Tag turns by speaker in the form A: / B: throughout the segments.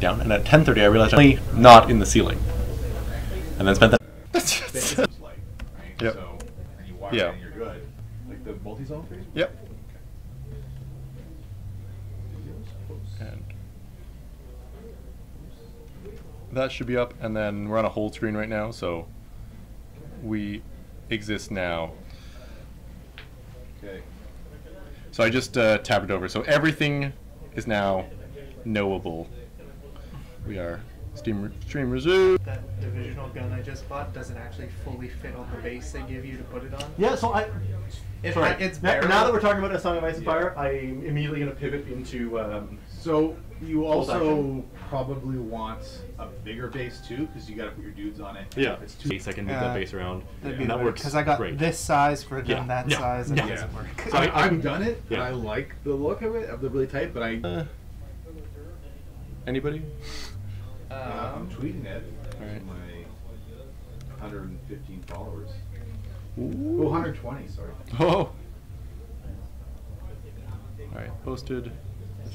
A: down, and at 10:30 I realized I'm only not in the ceiling. And then spent that.
B: Yep.
C: So, and you walk
B: Yeah.
C: in and you're good. Like the multi-zone phase?
B: Yep. And that should be up, and then we're on a hold screen right now, so we exist now.
C: Okay.
B: So I just tabbed it over, so everything is now knowable. We are stream resume.
D: That divisional gun I just bought doesn't actually fully fit on the base they give you to put it on.
E: Yeah, so
D: It's
E: now
D: bearable.
E: that we're talking about A Song of Ice and Fire, I'm immediately going to pivot into
C: So you also
E: action.
C: probably want a bigger base too, because you got to put your dudes on it.
A: Yeah.
C: It's too.
A: Base, I can move that base around.
D: That'd
A: And
D: be
A: that works
D: because I got
A: great.
D: this size for
A: Yeah.
D: them that
A: Yeah.
D: size and
A: Yeah.
D: it doesn't work.
A: So
C: I've done it,
A: Yeah.
C: and I like the look of it, of the really tight, but
B: Anybody?
C: I'm tweeting it
B: Alright.
C: to my 115 followers.
B: Ooh.
C: Oh, 120, sorry.
B: Oh. Alright, posted.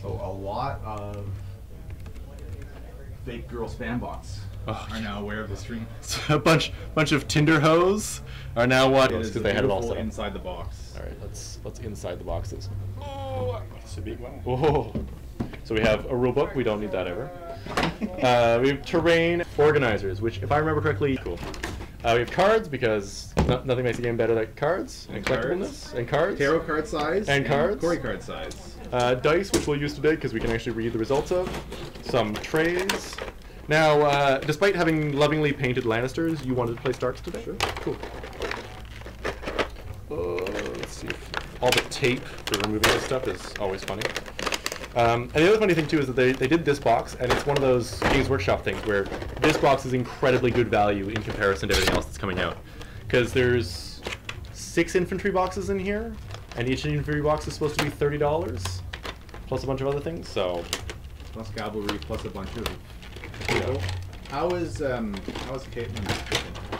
C: So a lot of fake girl spam bots
B: Oh.
C: are now aware of the stream.
B: A bunch of Tinder hoes are now watching
C: It is
B: because they had it all
C: beautiful
B: set up.
C: inside the box.
B: All right, let's inside the boxes. Oh, it's a big one. Oh. So we have a rule book. We don't need that ever. We have terrain organizers, which, if I remember correctly, cool. We have cards because nothing makes a game better than cards and collectibleness and cards.
C: Tarot card size
B: And cards.
C: Corey card size.
B: Dice, which we'll use today because we can actually read the results of. Some trays. Now, despite having lovingly painted Lannisters, you wanted to play Starks today?
C: Sure.
B: Cool. Let's see. All the tape for removing this stuff is always funny. And the other funny thing too is that they did this box, and it's one of those Games Workshop things where this box is incredibly good value in comparison to everything else that's coming out. Because there's 6 infantry boxes in here, and each infantry box is supposed to be $30, plus a bunch of other things. So,
C: Plus cavalry, plus a bunch of.
B: yeah.
C: How is Caitlin?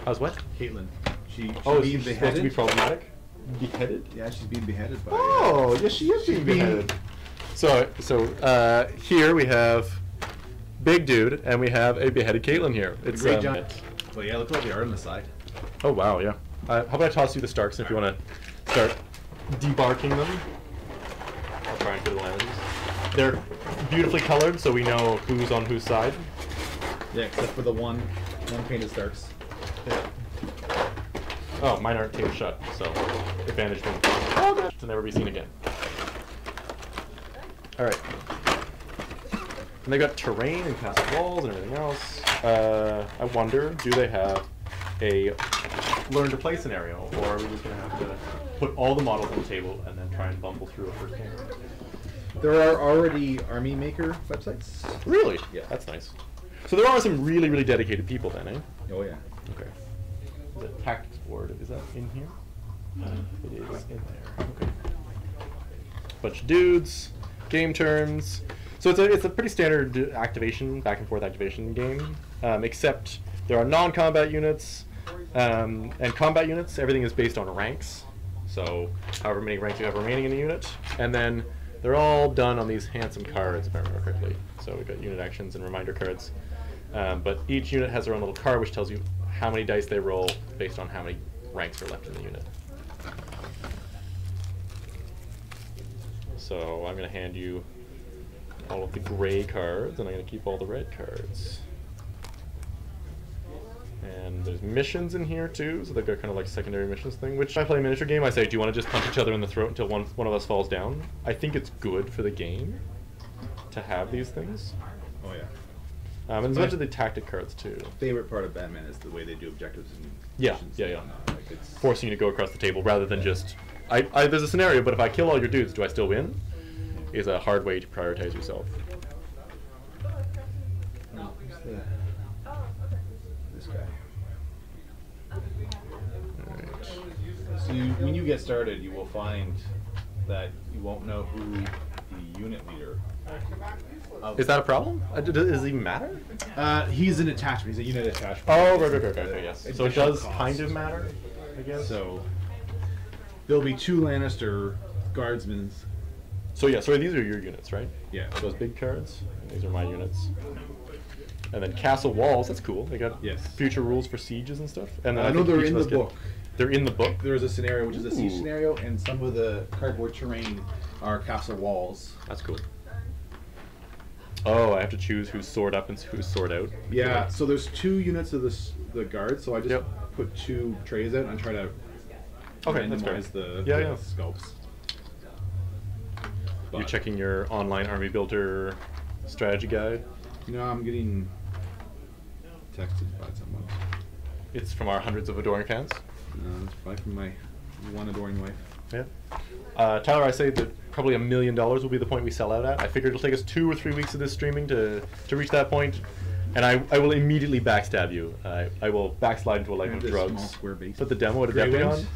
B: How's what?
C: Caitlin. She
B: Oh,
C: being
B: is she supposed to be
C: beheaded.
B: problematic? Beheaded?
C: Yeah, she's being beheaded by.
B: Oh, yes, she is being beheaded. So here we have big dude, and we have a beheaded Caitlin here. It's
C: great giant. Well, yeah, look at all the art on the side.
B: Oh wow, yeah. How about I toss you the Starks if you want to start debarking them? I'll try and get the lands. They're beautifully colored, so we know who's on whose side.
C: Yeah, except for the one painted Starks.
B: Yeah. Oh, mine aren't taped shut, so advantage me. Oh, God. To never be seen again. Alright. And they got terrain and castle walls and everything else. I wonder, do they have a learn to play scenario, or are we just going to have to put all the models on the table and then try and bumble through a first game?
C: There are already army maker websites.
B: Really?
C: Yeah.
B: That's nice. So there are some really, really dedicated people then, eh?
C: Oh yeah.
B: Okay. The tactics board, is that in here? It is in there. Okay. Bunch of dudes, game turns. So it's a pretty standard activation, back and forth activation game, except there are non-combat units and combat units. Everything is based on ranks. So however many ranks you have remaining in the unit, and then they're all done on these handsome cards, if I remember correctly. So we've got unit actions and reminder cards. But each unit has their own little card, which tells you how many dice they roll based on how many ranks are left in the unit. So I'm going to hand you all of the gray cards, and I'm going to keep all the red cards. And there's missions in here too, so they've got kind of like secondary missions thing, which I play a miniature game, I say, do you want to just punch each other in the throat until one of us falls down? I think it's good for the game to have these things.
C: Oh yeah.
B: And there's a bunch of the tactic cards too.
C: Favorite part of Batman is the way they do objectives and
B: Yeah,
C: missions
B: yeah,
C: and
B: yeah.
C: whatnot. Like it's
B: Forcing you to go across the table rather than just, there's a scenario, but if I kill all your dudes, do I still win? Is a hard way to prioritize yourself.
C: No, who's this guy.
B: Alright.
C: So when you get started, you will find that you won't know who the unit leader of.
B: Is that a problem? Does it even matter?
C: He's an attachment. He's a unit attachment.
B: Oh, right, okay, yes. So it
C: Additional
B: does
C: costs.
B: kind of matter, I guess.
C: So there'll be 2 Lannister guardsmen.
B: So yeah, so these are your units, right?
C: Yeah.
B: Those big cards, and these are my units. And then castle walls. That's cool. They got
C: Yes.
B: future rules for sieges and stuff. And then
C: I know
B: think
C: they're
B: each
C: in
B: of
C: the
B: us
C: book.
B: They're in the book.
C: There's a scenario which is a siege
B: Ooh.
C: scenario, and some of the cardboard terrain are castle walls.
B: That's cool. Oh, I have to choose who's sword up and who's sword out.
C: Yeah, so there's 2 units of the guard, so I just
B: Yep.
C: put 2 trays out and try to
B: Okay, that's fair.
C: randomize the
B: Yeah.
C: scopes.
B: You're
C: But,
B: checking your online army builder strategy guide.
C: You know, I'm getting texted by someone.
B: It's from our hundreds of adoring fans.
C: It's probably from my one adoring wife.
B: Yeah. Tyler, I say that probably $1 million will be the point we sell out at. I figure it'll take us 2 or 3 weeks of this streaming to reach that point, and I will immediately backstab you. I will backslide into a life
C: I have
B: of
C: this
B: drugs.
C: small square base.
B: Put the demo at a
C: Grey
B: deputy on.
C: wings.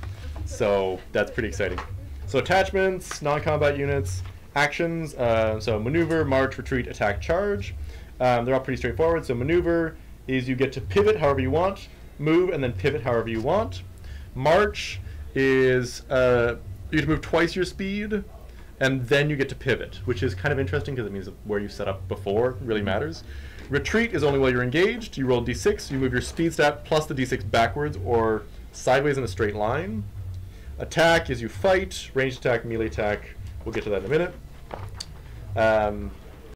B: So that's pretty exciting. So attachments, non-combat units, actions. So maneuver, march, retreat, attack, charge. They're all pretty straightforward. So maneuver is you get to pivot however you want, move, and then pivot however you want. March is you get to move twice your speed, and then you get to pivot, which is kind of interesting because it means that where you set up before really matters. Retreat is only while you're engaged. You roll d6, you move your speed stat plus the d6 backwards or sideways in a straight line. Attack is you fight, ranged attack, melee attack. We'll get to that in a minute.